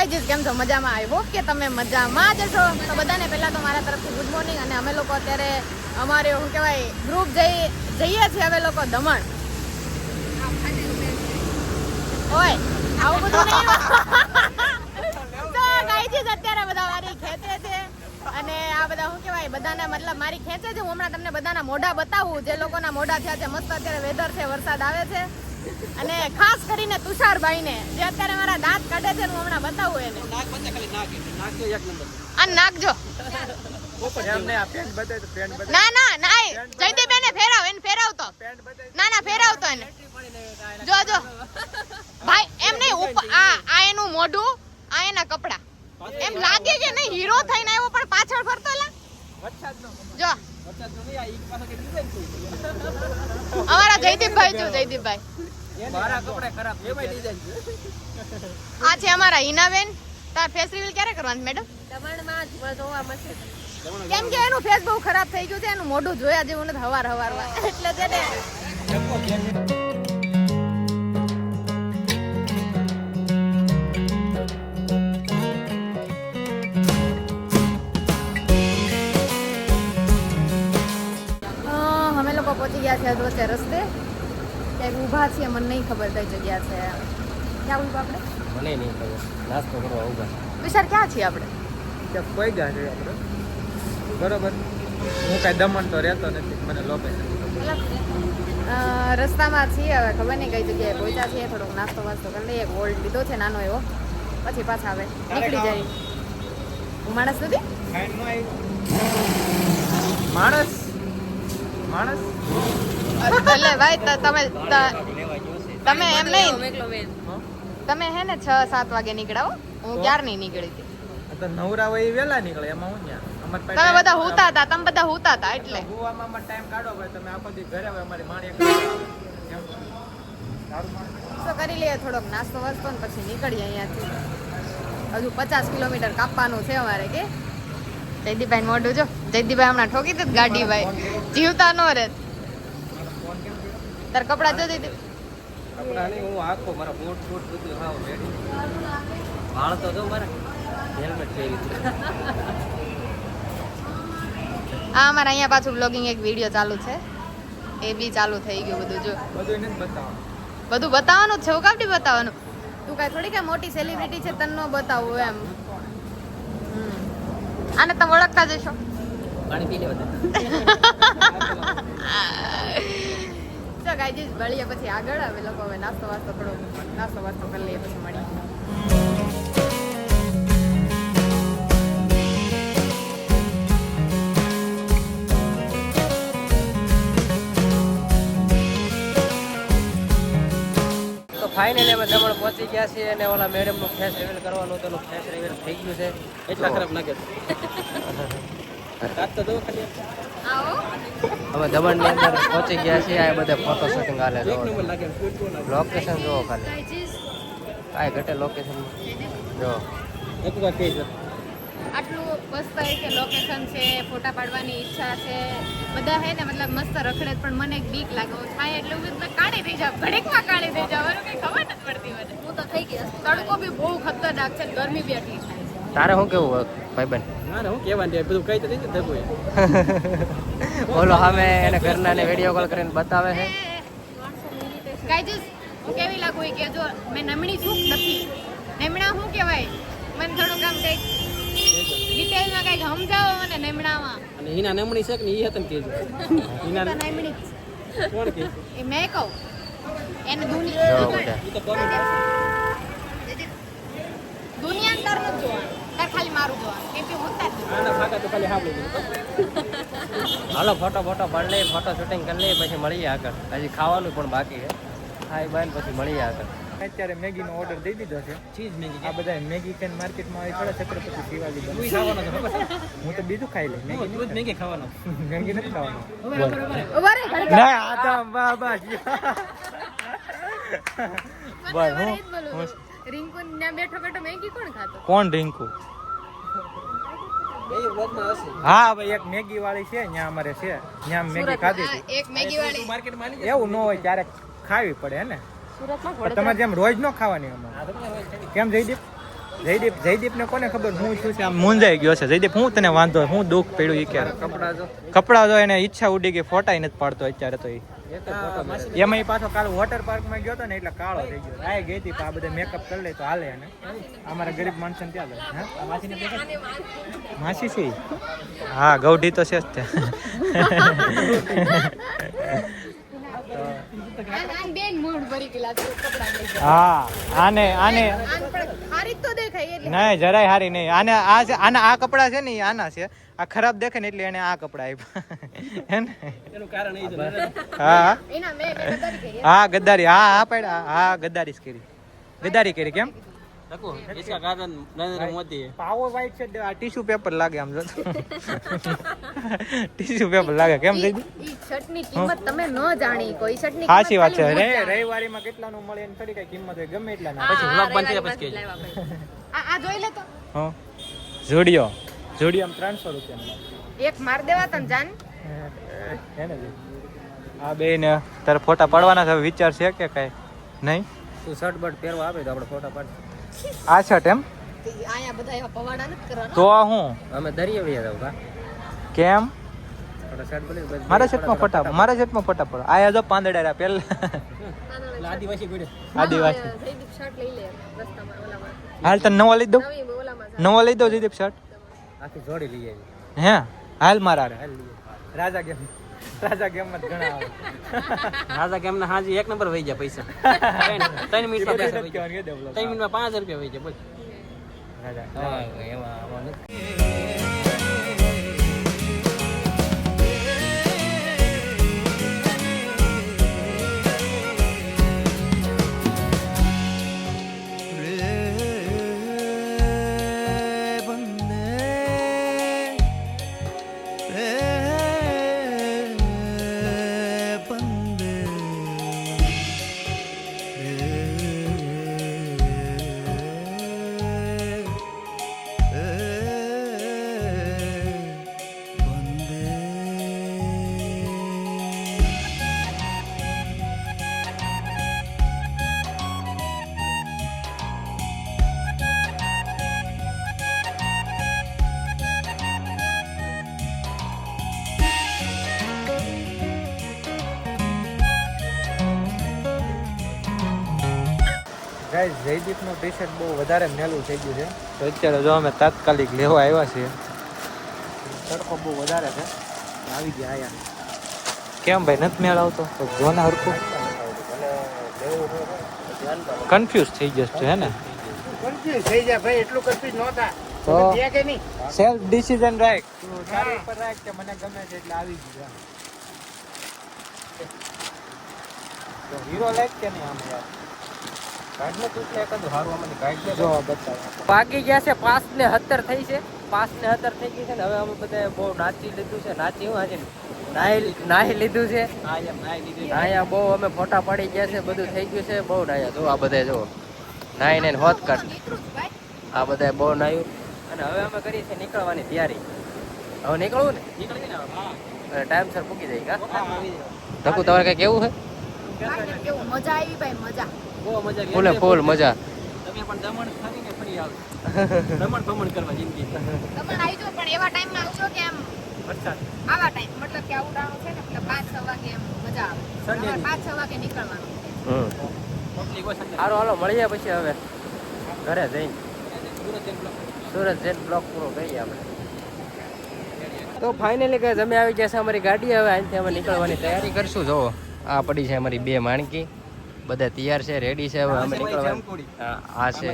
Guys કેમ છો? મજામાં? આઈ હોપ કે તમે મજામાં જ છો. તો બધાને પહેલા તો મારા તરફથી ગુડ મોર્નિંગ. અને અમે લોકો અત્યારે અમારે શું કહેવાય ગ્રુપ જઈએ છીએ અમે લોકો દમણ. ઓય આવું બધું નહીં. તો ગાઈઝ અત્યારે બધા મારી ખેંચે છે અને આ બધા શું કહેવાય બધાને મતલબ મારી ખેંચે છે. હું હમણાં તમને બધાના મોઢા બતાવું જે લોકોના મોઢા થયા છે. મસ્ત અત્યારે વેધર છે, વરસાદ આવે છે અને ખાસ કરીને તુષારભાઈને જે અત્યારે મારા દાંત કાઢે છે હું હમણાં બતાવું એને. આ નાખજો. ના ના ના જયદીપને ફેરાવ, એને ફેરાવતો. ના ના ફેરાવતો એને. જો જો ભાઈ એમ નહીં ઉપર આ એનું મોઢું, આ એના કપડા. એમ લાગે કે નહીં હીરો થઈને આવ્યો પણ પાછળ ફરતો લા. જો અમારા જયદીપભાઈ જો જયદીપભાઈ મારા કપડા ખરાબ એમાં ડિઝાઇન છે. આ છે અમારા હિનાબેન. તાર ફેસ રિવીલ ક્યારે કરવાનું મેડમ? દમણમાં જ જોવા મળશે. કેમ કે એનું ફેસ બહુ ખરાબ થઈ ગયું છે. એનું મોઢું જોયા જેવું નથી હવારમાં એટલે છે ને. અમે લોકો પહોંચી ગયા છે વચ્ચે રસ્તે ક્યાંક ઊભા છીએ. મને નહીં ખબર કઈ જગ્યા છે. ક્યાં ઊભા આપણે? મને નહીં ખબર. નાસ્તો કરવા ઉભા વિચાર ક્યાં છીએ આપણે? કોઈ ગયા છે આપણે બરોબર. હું કઈ દમણ તો રહેતો નથી, મને લોકેશન રસ્તામાં છીએ. હવે ખબર નહીં કઈ જગ્યાએ પહોંચ્યા છીએ. થોડોક નાસ્તો વાસ્તો કરી લઈએ. ગોલ્ડ લીધો છે નાનો એવો, પછી પાછા હવે નીકળી જાય. હું માણસ નથી. માણસ એટલે ભાઈ તમે એમ નહીં, તમે હે ને 6-7 વાગે નીકળાવો. હું ક્યાર નહીં નીકળી હતી. તો નવરા હોય વેલા નીકળે એમાં હું ત્યાં તમે બધા હુતા હતા. તમે બધા હુતા હતા એટલે ગુવામાં ટાઈમ કાઢો ભાઈ. તમે આખો દી ઘરે હોય અમારી માણી તો કરી લઈએ થોડોક નાસ્તો વાસ્તો ને પછી નીકળીએ અહીંયાથી. હજુ 50 કિલોમીટર કાપવાનું છે અમારે. કે જયદીપભાઈ મોઢું જો. જયદીપભાઈ હમણાં ઠોકી દીધું ગાડી ભાઈ. જીવતા નો રે. તાર કપડા જો દીધી કપડા નહીં. હું આખો મારા બોટ બધું હાવ રેડી. વાળ તો જો મારા હેલ્મેટ પહેરી દીધું. આ અમારે અહીંયા પાછું બ્લોગિંગ એક વિડીયો ચાલુ છે. એ બી ચાલુ થઈ ગયું બધું. જો બધું નથી બતાવવાનું. બધું બતાવવાનું જ છે. હું કાપડી બતાવવાનું? તું કાંઈ થોડી કાંઈ મોટી સેલિબ્રિટી છે તને ન બતાવવું એમ. આને તમે ઓળખતા જશો. પાણી પી લે બધા. તો ગાઈઝ મળીએ પછી આગળ. હવે લોકો હવે નાસ્તો વાસ્તો થોડો નાસ્તો વાસ્તો કરી લઈએ પછી મળીએ. તો ફાઇનલી અમે દમણ પહોંચી ગયા છીએ અને ઓલા મેડમનું ફેસ રિવીલ કરવાનું હતું. ફેસ રિવીલ થઈ ગયું છે. એટલા ખરાબ લાગે છે. આવો અમે દમણની અંદર પહોંચી ગયા છીએ. આ બધા ફોટો શૂટિંગ હાલે છે. લોકેશન જોવો ખાલી. કાંઈ ઘટે લોકેશન જો. આટલું મસ્ત કે લોકેશન છે. ફોટા પાડવાની ઈચ્છા છે. બધા હે ને મતલબ મસ્ત રખડે પણ મને એક બીક લાગે. થાય એટલે હું કાળી થઈ જાવ. ઘડીકમાં કાળી થઈ જાવ. કઈ ખબર નથી પડતી મને. હું તો થઈ ગઈ. તડકો બી બહુ ખતરનાક છે. ગરમી બી એટલી થાય છે. તારે શું કેવું ભાઈબંધ? ના હું કેવાનું બધું કઈ તો નહીં. બોલો સામે એને ઘરના ને વિડીયો કોલ કરીને બતાવે છે. ગાઈઝ હું કેવી લાગુ એ કે જો મેં નમણી છું નથી. નમણા શું કહેવાય મને થોડુંક આમ કંઈક ડિટેલમાં કંઈક સમજાવો મને નમણામાં. અને હિના નમણી છે કે નહીં એ હતું કેજો. હિના નમણી કોણ કે એ મેં કહું એને દુનિયા તાર નથી જોવાનું. તાર ખાલી મારું જોવાનું. કેમ કે હું તાર આના ફાકા તો ખાલી સાંભળી દીધું. હાલો ફોટો પાડી લઈએ. ફોટો શૂટિંગ કરી લઈએ પછી મળીએ આગળ. હજી ખાવાનું પણ બાકી છે. ખાઈ બાય પછી મળીએ આગળ. અત્યારે મેગીનો ઓર્ડર દઈ દીધો છે. Cheese Maggi. આ બધા મેગી કેન માર્કેટમાં આવી પડે છત્રપતિ શિવાજી બને. હું તો બીજું ખાઈ લઈ. મેગી ખાવાનો. મેગી નથી ખાવાનો. ના આદમ બાબા બસ હું રિંકુ ને બેઠો મેગી કોણ ખાતો? કોણ રિંકુ? હા ભાઈ એક મેગી વાળી છે ત્યાં અમારે છે. ત્યાં મેગી ખાધી હતી. એક મેગી વાળી માર્કેટમાં એવું ન હોય ક્યારેક ખાવી પડે હે ને. સુરતમાં તમારે જેમ રોજ ન ખાવાની અમારે. કેમ જયદીપ? જયદીપ ને કોને ખબર હું શું છે આમ મૂંઝાઈ ગયો છે. જયદીપ હું તને વાંધો હું દુઃખ પડ્યું ઈ ક્યારે કપડા જો એને ઈચ્છા ઉડી ગઈ ફોટા નથી પાડતો અત્યારે તો એમાં ઈ પાછો કાલ વોટર પાર્ક માં ગયો હતો ને એટલે કાળો થઈ ગયો. આ ગઈ હતી આ બધા મેકઅપ કરી લે તો હાલે એને અમારા ગરીબ માણસો ને ત્યાં માસી છે હા ગૌઢી તો છે જ તે હા આને નહીં જરાય હારી નહીં આને આ કપડા છે ને આના છે આ ખરાબ દેખે ને એટલે એને આ કપડા આપ્યા હા ગદ્દારી હા પાડ્યા હા ગદ્દારી કરી કેમ પાવો વાઈટ છે આ ટીશ્યુ પેપર લાગે આમ જો ટીશ્યુ પેપર લાગે કેમ થઈ ગયું ઈ શર્ટની કિંમત તમે ન જાણી કોઈ શર્ટની સાચી વાત છે રવિવારીમાં કેટલાનું મળે એની થોડી કઈ કિંમત હોય ગમે એટલા ના પછી વ્લોગ બનશે પછી આ જોઈ લે તો હા જોડિયો આમ 300 રૂપિયા એક માર દેવા તન જાન એને આ બે ને તારે ફોટા પાડવાના છે વિચાર છે કે કઈ નહીં તું શર્ટ બર્ટ પહેરવા આપે તો આપણે ફોટા પાડ આ શર્ટ એમ આયા બધા એવા પવાડા નથી કરવાના તો હું અમે દરિયા વયા જાવ કા કેમ ફોટા શર્ટ બોલી મારા શર્ટમાં ફોટા પડો આયા જો પાંદડા પેલા આદિવાસી પડે આદિવાસી શર્ટ લઈ લે રસ્તામાં ઓલામાં હાલ તને નવો લઈ દઉં નવી ઓલામાં લઈ દઉં જયદીપ શર્ટ આખી જોડી લઈ આવી હે હાલ મારા રાજા ગેમ માં ઘણા આવે રાજા કેમ ના હાજી એક નંબર વહી ગયા પૈસા 3 મિનિટમાં પૈસા વહી ગયા 3 મિનિટમાં 5000 રૂપિયા વહી ગયા બોલ રાજા એમાં આમાં ગાઈસ જયદીપનું ટી શર્ટ બહુ વધારે મેલું થઈ ગયું છે તો અત્યારે જો અમે તાત્કાલિક લેવા આવ્યા છીએ તડકો બહુ વધારે છે આવી ગયા આયા કેમ ભાઈ નથી મેળ આવતો તો જોને હરખું કન્ફ્યુઝ થઈ જશે હે ને કન્ફ્યુઝ થઈ જાય ભાઈ એટલું કન્ફ્યુઝ નહોતા તો કે કે નહીં સેલ્ફ ડિસિઝન રાખ તું તારી ઉપર રાખ કે મને ગમે છે એટલે આવી ગયું તો હીરો લાઈક કે નહીં આમ યાર બાકી ગયા છે 5 ને 17 થઈ છે 5 ને 17 થઈ ગઈ છે ને હવે અમે બધા બહુ નાચી લીધું છે હું આજે નાહી લીધું છે નાયા બહુ અમે ફોટા પાડી ગયા છે બધું થઈ ગયું છે બહુ નાયા જો આ બધા જો નાઈ ને હોત કાઢ આ બધા બહુ નાયું અને હવે અમે કરીએ છીએ નીકળવાની તૈયારી હવે નીકળવું ને અને ટાઈમસર પૂકી જાય કા ધકુ તમારે કઈ કેવું છે કેવું મજા આવી ભાઈ મજા બહુ મજા ફૂલે ફૂલ મજા તમે પણ દમણ ખાવીને ફરી આવો દમણ ભમણ કરવા જિંદગી તમે આવજો પણ એવા ટાઈમમાં આવજો કે એમ વરસાદ આવા ટાઈમ મતલબ કે આવું ટાણું છે ને એટલે 5-6 વાગે એમ મજા આવે 5-6 વાગે નીકળવાનું સારું હાલો મળીએ પછી હવે ઘરે જઈને સુરત જઈને બ્લોક પૂરો કરીએ આપણે તો ફાઇનલી ગઈ અમે આવી ગયા છે અમારી ગાડી હવે અહીંથી અમે નીકળવાની તૈયારી કરશું જો આ પડી છે અમારી 2 માણકી બધા તૈયાર છે રેડી છે હવે અમે નીકળવાનું આ છે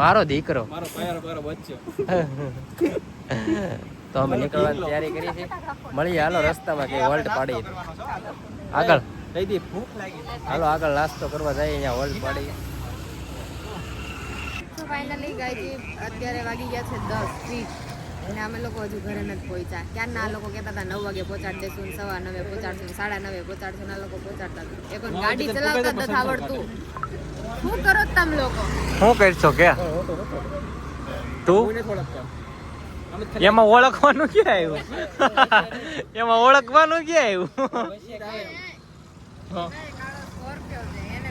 મારો દીકરો તો અમે નીકળવાની તૈયારી કરી છે મળીએ હાલો રસ્તામાં કે હોલ્ટ પાડી આગળ હાલો આગળ નાસ્તો કરવા જઈએ અહીંયા હોલ્ટ પાડી તો ફાઇનલી ગાઈજી અત્યારે વાગી ગયા છે 10:30 અને અમે લોકો હજુ ઘરે નથી પહોંચ્યા ક્યારના આ લોકો કહેતા હતા 9 વાગે પહોંચાડી દેશું 9:15 પહોંચાડશું 9:30 પહોંચાડશું આ લોકો પહોંચાડતા હતા એક ગાડી ચલાવતા નથી આવડતું શું કરો તમે લોકો શું કરશો કે તું એમાં ઓળખવાનું ક્યાં આવ્યું એમાં ઓળખવાનું ક્યાં આવ્યું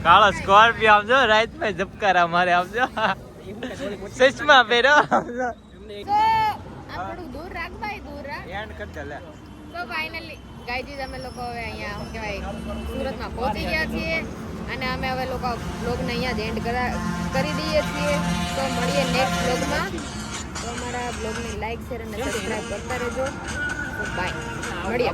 કાળો સ્કોર્પિયો આવજો રાઈતભાઈ ઝબકારા મારે આવજો ચશ્મા પહેરો તો આમ થોડુંક દૂર રાખ ભાઈ, દૂર રાખ. એન્ડ કર દે લે. તો ફાઇનલી ગાઈજીસ અમે લોકો હવે અહીંયા શું કહેવાય સુરતમાં પહોંચી ગયા છીએ અને અમે હવે લોકો બ્લોગને અહીંયા જ એન્ડ કરી દઈએ છીએ. તો મળીએ નેક્સ્ટ બ્લોગમાં. તો અમારા બ્લોગને લાઈક શેર અને સબસ્ક્રાઈબ કરતા રહેજો. તો બાય, મળીએ.